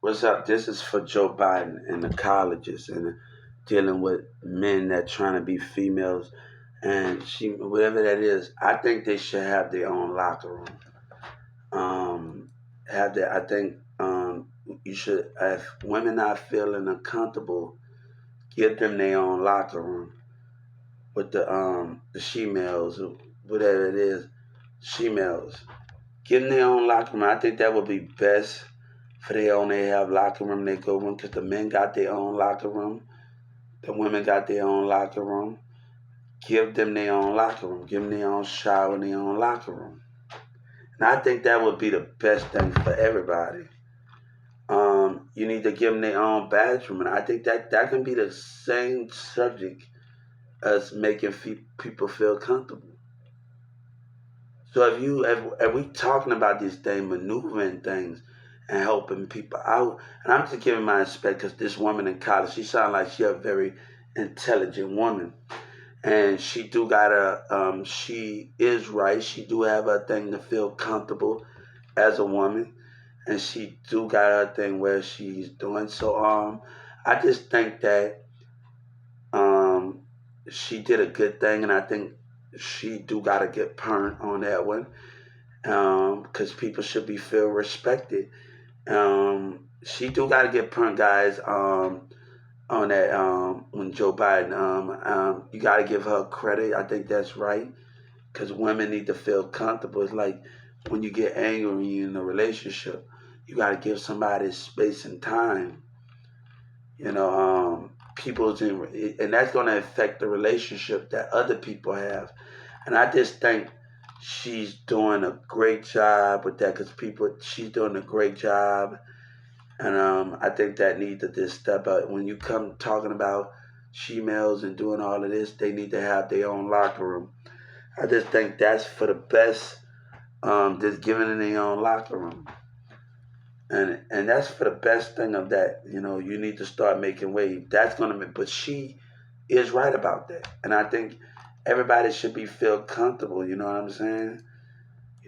What's up? This is for Joe Biden and the colleges and dealing with men that trying to be females and she whatever that is. I think they should have their own locker room. Have that. I think you should. If women are feeling uncomfortable, give them their own locker room with the shemales or whatever it is, shemales. Give them their own locker room. I think that would be best for their own. They have locker room. They go room because the men got their own locker room. The women got their own locker room. Give them their own locker room. Give them their own shower and their own locker room. And I think that would be the best thing for everybody. You need to give them their own bathroom, and I think that can be the same subject as making people feel comfortable. So if we talking about these things, maneuvering things, and helping people out, and I'm just giving my respect because this woman in college, she sounds like she a very intelligent woman, and she do got she is right. She do have a thing to feel comfortable as a woman, and she do got her thing where she's doing. So I just think that um she did a good thing, and I think she do gotta get permed on that one. Because people should be feel respected. She do gotta get permed, guys. On that when Joe Biden, you gotta give her credit. I think that's right because women need to feel comfortable. It's like when you get angry when you're in a relationship, you got to give somebody space and time. People's and that's going to affect the relationship that other people have. And I just think she's doing a great job with that because she's doing a great job. And I think that needs to just step up. When you come talking about females and doing all of this, they need to have their own locker room. I just think that's for the best. Just giving in their own locker room, and that's for the best thing of that. You need to start making waves. That's gonna be, but she is right about that, and I think everybody should be feel comfortable. You know what I'm saying?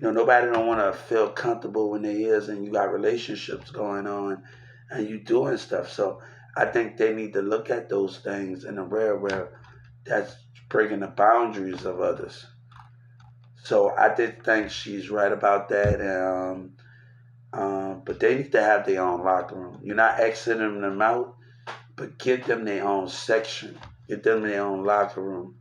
Nobody don't want to feel comfortable when they is and you got relationships going on, and you doing stuff. So I think they need to look at those things in a way where that's breaking the boundaries of others. So I did think she's right about that. But they need to have their own locker room. You're not exiting them out, but give them their own section. Give them their own locker room.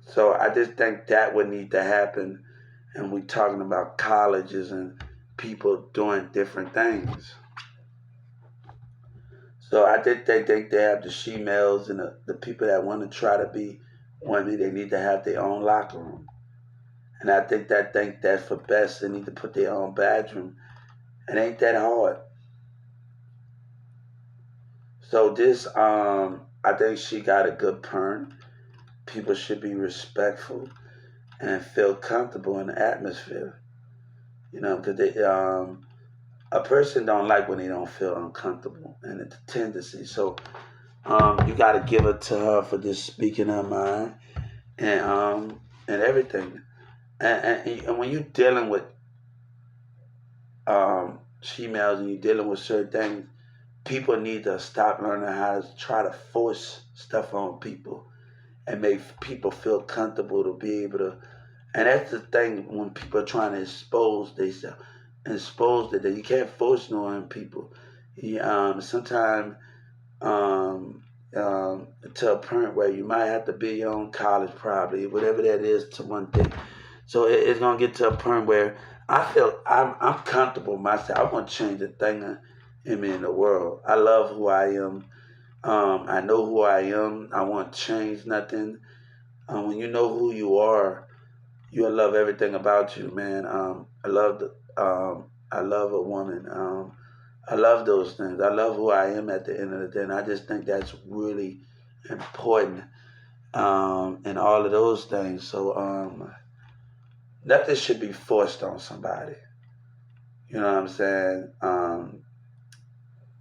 So I just think that would need to happen. And we're talking about colleges and people doing different things. So I did think they have the shemales and the people that want to try to be women. They need to have their own locker room. And I think that's for best. They need to put their own bathroom. It ain't that hard. So this, I think she got a good perm. People should be respectful and feel comfortable in the atmosphere. Because a person don't like when they don't feel uncomfortable, and it's a tendency. So you got to give it to her for just speaking her mind and everything. And when you're dealing with females and you're dealing with certain things, people need to stop learning how to try to force stuff on people and make people feel comfortable to be able to. And that's the thing when people are trying to expose themselves, expose that you can't force no on people. Sometimes to a point where you might have to be your own college, probably whatever that is to one thing. So it's gonna get to a point where I feel I'm comfortable myself. I want to change the thing in me in the world. I love who I am. I know who I am. I want to change nothing. When you know who you are, you'll love everything about you, man. I love a woman. I love those things. I love who I am at the end of the day, and I just think that's really important. And all of those things. So nothing should be forced on somebody. You know what I'm saying?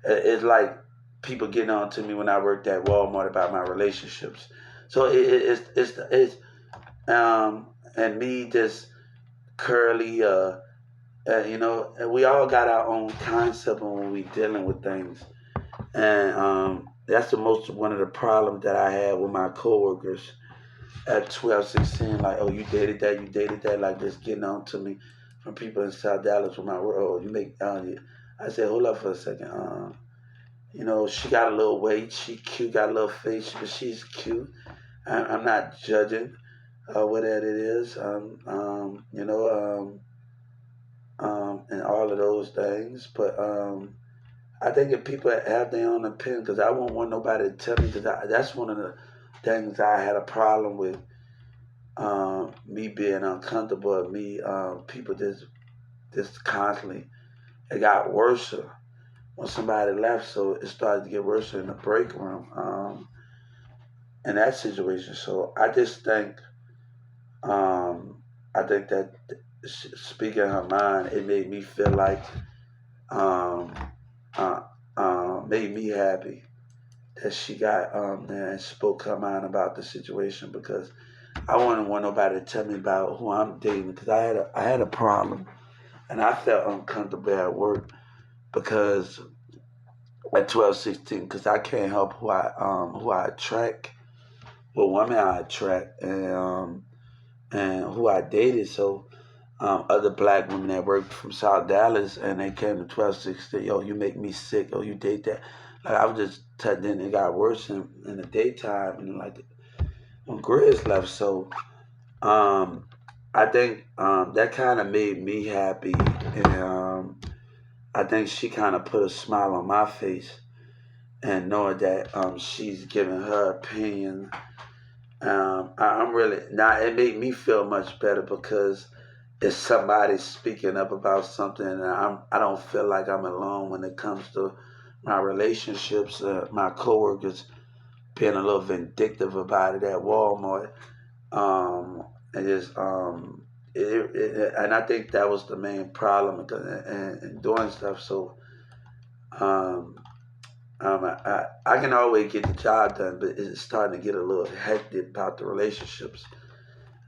It's like people getting on to me when I worked at Walmart about my relationships. So it's and me just curly and we all got our own concept when we dealing with things, and that's the most one of the problems that I had with my coworkers at 12, 16. Like, oh, you dated that, like just getting on to me from people in South Dallas with my word. Oh, you make. I said, hold up for a second. She got a little weight, she cute, got a little face, but she's cute. I'm not judging what that it is. And all of those things. But I think if people have their own opinion, because I won't want nobody to tell me, because that's one of the things I had a problem with, me being uncomfortable, me people just constantly. It got worse when somebody left, so it started to get worse in the break room in that situation. So um, I think that speaking her mind, it made me feel like um, uh, made me happy that she got there and spoke her mind about the situation, because I wouldn't want nobody to tell me about who I'm dating, because I had a problem and I felt uncomfortable at work because at 12, 16, because I can't help who I attract, what women I attract, and who I dated. So other black women that worked from South Dallas, and they came to 12, 16. Yo, you make me sick. Oh, you date that. Like, I was just then it got worse in the daytime, and like when Grizz left. So I think that kind of made me happy, and I think she kind of put a smile on my face, and knowing that she's giving her opinion. I'm really now. It made me feel much better because it's somebody speaking up about something, and I don't feel like I'm alone when it comes to my relationships. My coworkers being a little vindictive about it at Walmart, and just and I think that was the main problem and doing stuff. So um, I can always get the job done, but it's starting to get a little hectic about the relationships.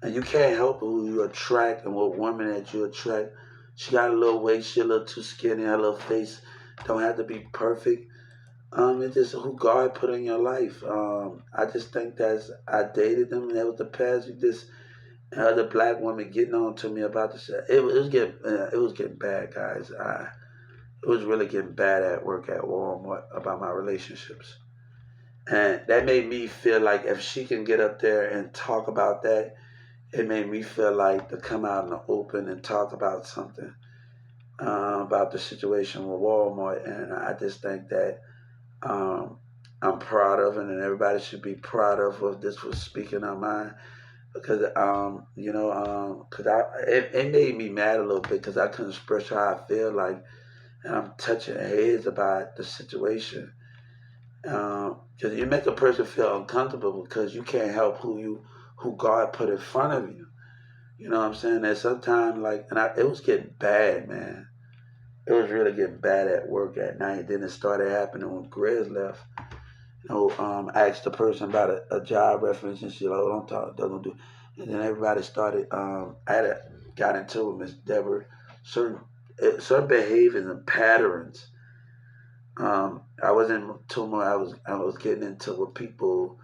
And you can't help who you attract and what woman that you attract. She got a little weight, she a little too skinny, her little face don't have to be perfect. It's just who God put in your life. I just think I dated them, and that was the past. You just other black women getting on to me about this. It was getting bad, guys. It was really getting bad at work at Walmart about my relationships. And that made me feel like if she can get up there and talk about that, it made me feel like to come out in the open and talk about something about the situation with Walmart. And I just think that um, I'm proud of it, and everybody should be proud of what this was speaking on mine. Because cause it made me mad a little bit because I couldn't express how I feel like, and I'm touching heads about the situation. Because you make a person feel uncomfortable because you can't help who God put in front of you. You know what I'm saying? And sometimes, like, it was getting bad, man. It was really getting bad at work at night. Then it started happening when Grizz left. I asked the person about a job reference, and she like, oh, don't talk, don't do. And then everybody started. Got into it, Miss Deborah. Certain behaviors and patterns. I wasn't too much. I was getting into with people.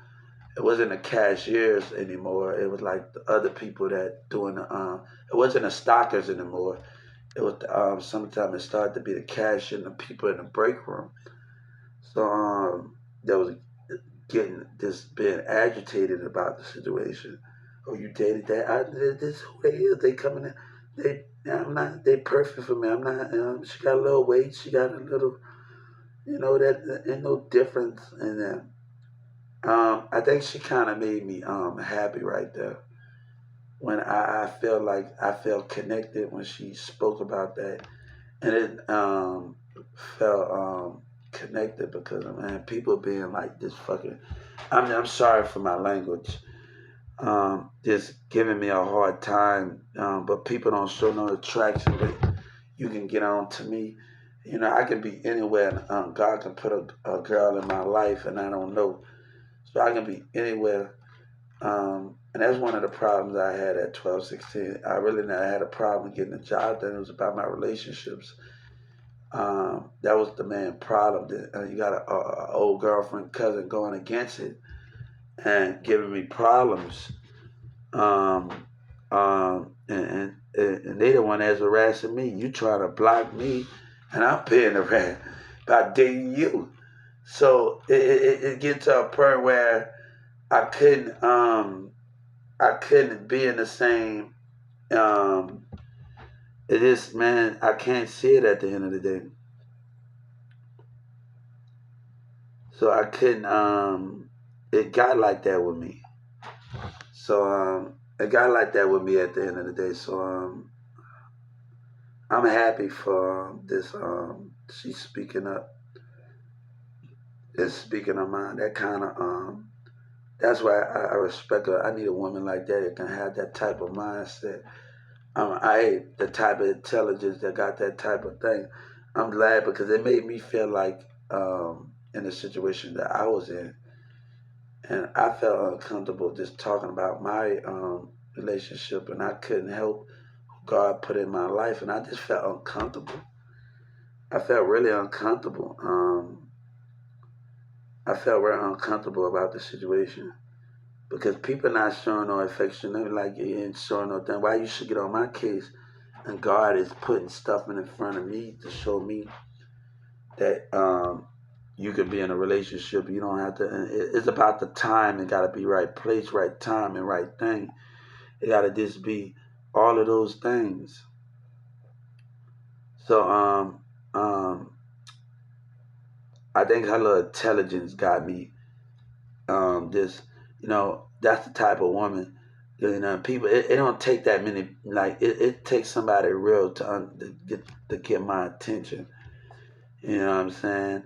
It wasn't the cashiers anymore. It was like the other people that doing the. It wasn't the stockers anymore. It was sometimes it started to be the cashier and the people in the break room. So there was getting just being agitated about the situation. Oh, you dated that? This who they is? They coming in? I'm not. They perfect for me. I'm not. She got a little weight. She got a little. That ain't no difference in them. I think she kind of made me happy right there when I felt like I felt connected when she spoke about that, and it felt connected because man, people being like this fucking. I'm sorry for my language. Just giving me a hard time, but people don't show no attraction. But you can get on to me. I can be anywhere, and God can put a girl in my life, and I don't know. So I can be anywhere, And that's one of the problems I had at 12, 16. I really never had a problem getting a job done. It was about my relationships. That was the main problem. That, you got a old girlfriend, cousin going against it and giving me problems. Um, and they the one that's harassing me. You trying to block me, and I'm paying the rent by dating you. So it gets to a point where I couldn't be in the same. Um, it is, man. I can't see it at the end of the day. So I couldn't. It got like that with me. So it got like that with me at the end of the day. So I'm happy for this. She's speaking up and speaking her mind. That kind of That's why I respect her. I need a woman like that that can have that type of mindset. I the type of intelligence that got that type of thing. I'm glad because it made me feel like in the situation that I was in, and I felt uncomfortable just talking about my relationship, and I couldn't help who God put in my life, and I just felt uncomfortable. I felt really uncomfortable. I felt very uncomfortable about the situation because people not showing no affection. They're like, you ain't showing no thing. Why you should get on my case? And God is putting stuff in front of me to show me that you could be in a relationship. You don't have to. It's about the time. It got to be right place, right time, and right thing. It got to just be all of those things. So I think her little intelligence got me. Just that's the type of woman. People. It don't take that many. Like it takes somebody real to get my attention. You know what I'm saying?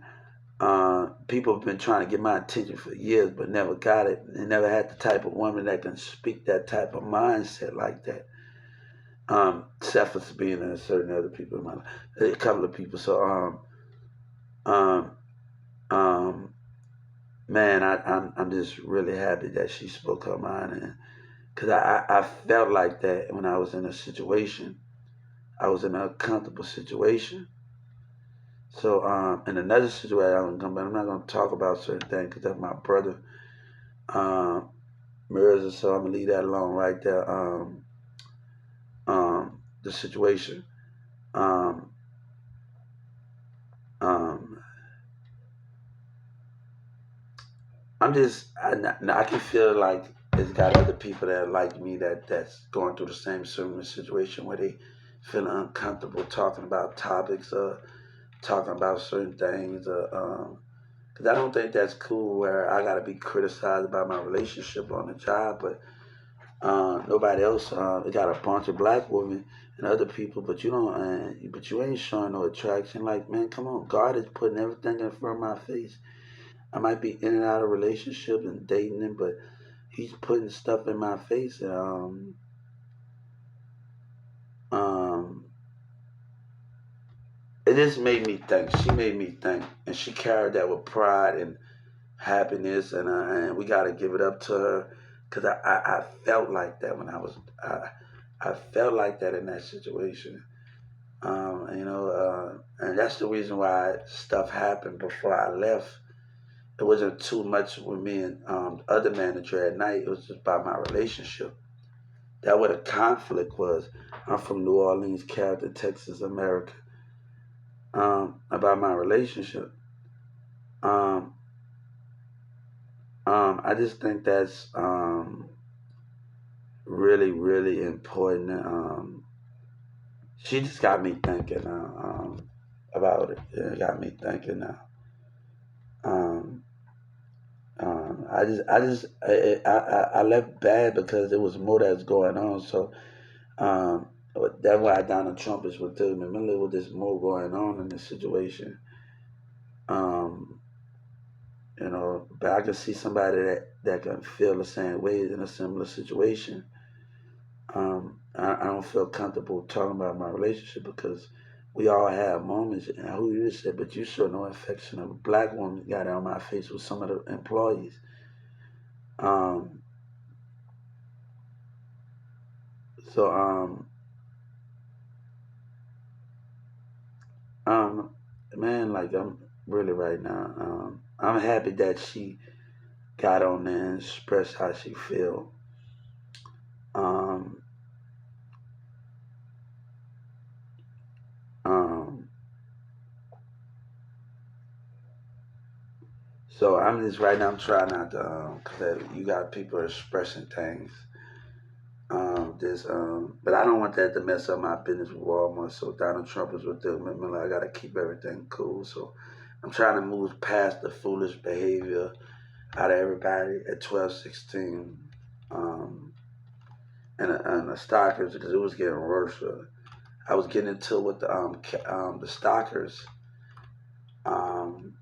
People have been trying to get my attention for years, but never got it. They never had the type of woman that can speak that type of mindset like that. Except for Sabina and certain other people in my life, a couple of people. So, um, um, man, I'm just really happy that she spoke her mind, and because I felt like that when I was in a situation. I was in a comfortable situation. So, in another situation, I'm not going to talk about certain things because that's my brother. Um, Mirrors, so I'm gonna leave that alone right there. The situation. Um, um, I can feel like it's got other people that like me that's going through the same similar situation where they feel uncomfortable talking about topics or talking about certain things. Because I don't think that's cool where I gotta be criticized about my relationship on the job, but nobody else. They got a bunch of black women and other people, but you don't. But you ain't showing no attraction. Like, man, come on. God is putting everything in front of my face. I might be in and out of relationships and dating them, but He's putting stuff in my face, and um, it just made me think. She made me think, and she carried that with pride and happiness, and we got to give it up to her because I felt like that when I felt like that in that situation. And that's the reason why stuff happened before I left. It wasn't too much with me and the other manager at night. It was just about my relationship. That what the conflict was. I'm from New Orleans, Carrollton, Texas, America. About my relationship. Um, I just think that's really, really important. She just got me thinking about it. It got me thinking now. Um, I left bad because there was more that's going on. So um, that's why Donald Trump is with them. Remember, there's more going on in this situation. Um, but I can see somebody that can feel the same way in a similar situation. I don't feel comfortable talking about my relationship because we all have moments. And who you said, but you show no affection of a black woman got on my face with some of the employees. Um, So man, like I'm really right now. I'm happy that she got on there and expressed how she feel. Um, um, so I'm just right now. I'm trying not to, cause you got people expressing things. But I don't want that to mess up my business with Walmart. So Donald Trump is with them. I gotta keep everything cool. So I'm trying to move past the foolish behavior out of everybody at 12:16. Um, and the stalkers, because it was getting worse. I was getting into it with the stalkers, um,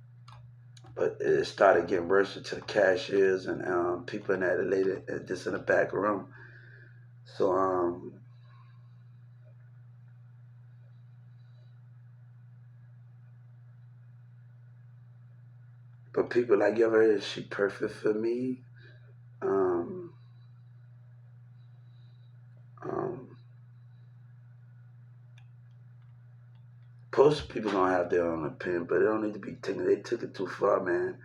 but it started getting worse to the cashiers and people in that lady just in the back room. So but people like, you ever heard, is she perfect for me? Um, um, Most people gonna have their own opinion, but it don't need to be taken. They took it too far, man.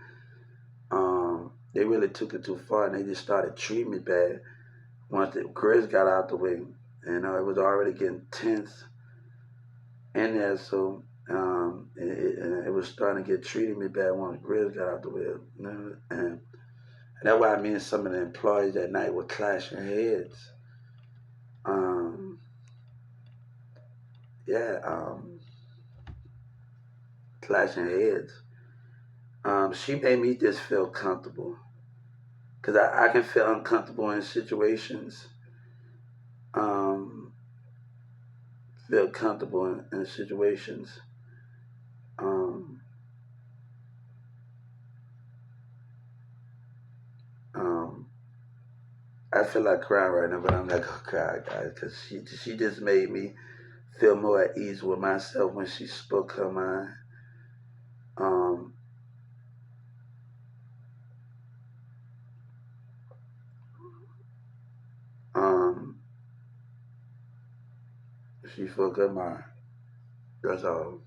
They really took it too far, and they just started treating me bad. Once the Chris got out the way, it was already getting tense in there, so it was starting to get treating me bad once Grizz got out the way, and that's why me and some of the employees that night were clashing heads. Um, yeah, clashing heads. She made me just feel comfortable because I can feel uncomfortable in situations. Um, Feel comfortable in situations. Um, um, I feel like crying right now, but I'm not gonna cry, guys, because she just made me feel more at ease with myself when she spoke her mind. Um, um, she spoke her mind. That's all.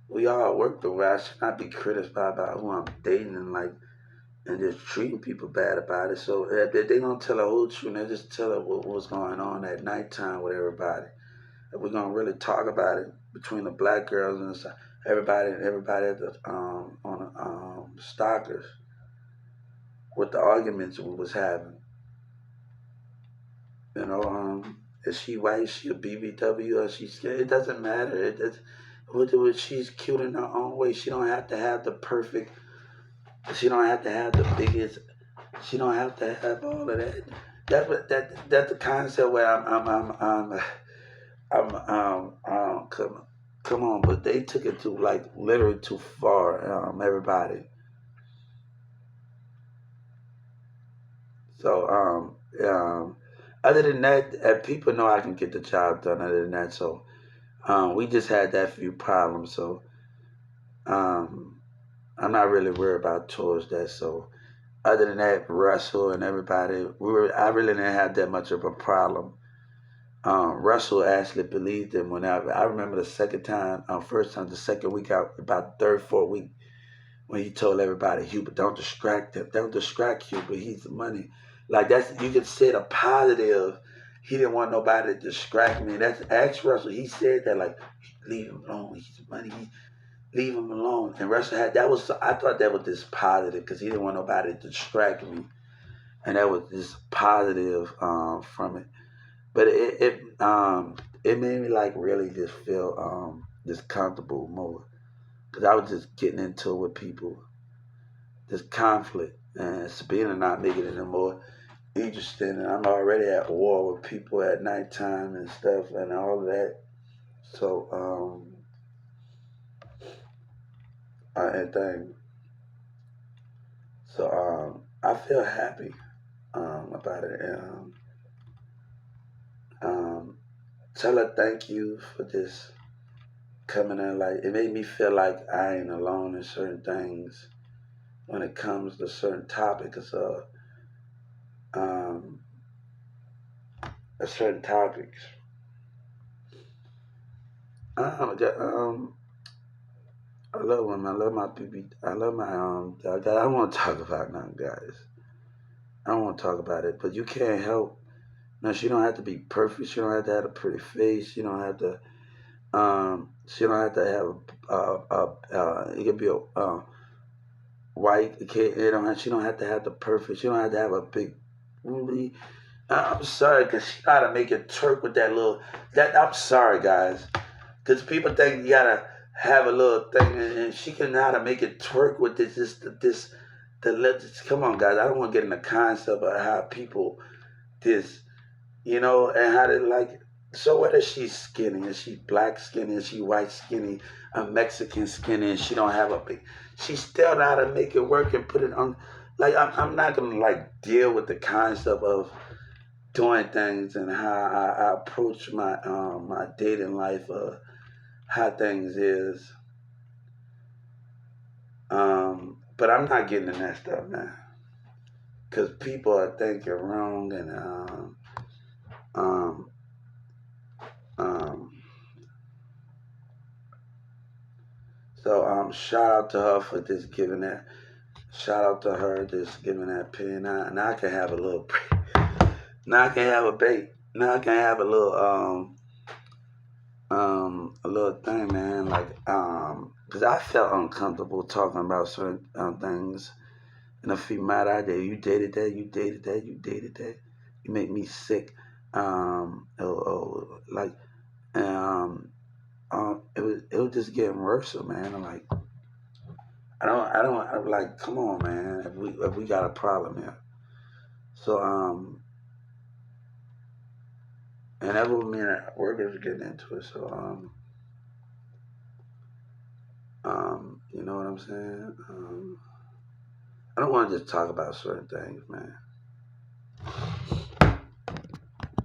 We all work the way. I should not be criticized about who I'm dating and just treating people bad about it. So if they don't tell the whole truth, they just tell her what was going on at nighttime with everybody. If we're gonna really talk about it between the black girls and everybody at the on the stalkers, what the arguments we was having. Is she white? Is she a BBW? Or she's it doesn't matter. She's cute in her own way. She don't have to have the perfect. She don't have to have the biggest. She don't have to have all of that. That's the concept where come on, but they took it to like literally too far. Everybody. So other than that, people know I can get the job done. Other than that, so we just had that few problems. So um, I'm not really worried about towards that. So other than that, Russell and everybody, I really didn't have that much of a problem. Russell actually believed him when I remember the second time, first time, the second week out, about third, fourth week, when he told everybody, Hubert, don't distract him, don't distract Hubert, he's the money. Like that's you could say the positive. He didn't want nobody to distract me. That's ask Russell. He said that like, leave him alone. He's the money. Leave him alone. And Russell had that was I thought that was this positive because he didn't want nobody to distract me, and that was just positive from it. But it made me like really just feel just comfortable more because I was just getting into it with people, this conflict, and Sabina not making it anymore interesting, and I'm already at war with people at nighttime and stuff and all of that. So and thing. So I feel happy about it. And, um, tell her thank you for this coming in. Like it made me feel like I ain't alone in certain things when it comes to certain topics. Um, certain topics. Um, I love women. I love my people. I love my I don't want to talk about nothing, guys. I don't want to talk about it, but you can't help. No, she don't have to be perfect. She don't have to have a pretty face. She don't have to. She don't have to have it could be a white. It can't, it don't have, she don't have to have the perfect. She don't have to have a big booty. I'm sorry, cause she gotta make it twerk with that little. That I'm sorry, guys, cause people think you gotta have a little thing, and she can know how to make it twerk with this. Come on, guys. I don't want to get in the concept of how people this, and how they like it. So what is she skinny? Is she black skinny? Is she white skinny? A Mexican skinny? And she don't have a big. She still know how to make it work and put it on. Like I'm not gonna like deal with the concept of doing things and how I approach my dating life, how things is. But I'm not getting in that stuff, man, because people are thinking wrong and um, um, so shout out to her for just giving that. Shout out to her just giving that opinion. Now I can have a little. Now I can have a bait. Now I can have a little thing, man. Like because I felt uncomfortable talking about certain things. And a female out there, you dated that, you dated that, you dated that. You make me sick. Like it was just getting worse, man. I'm like, I'm like, come on, man. If we got a problem here. So and that's what me and workers are getting into it. So you know what I'm saying? I don't want to just talk about certain things, man.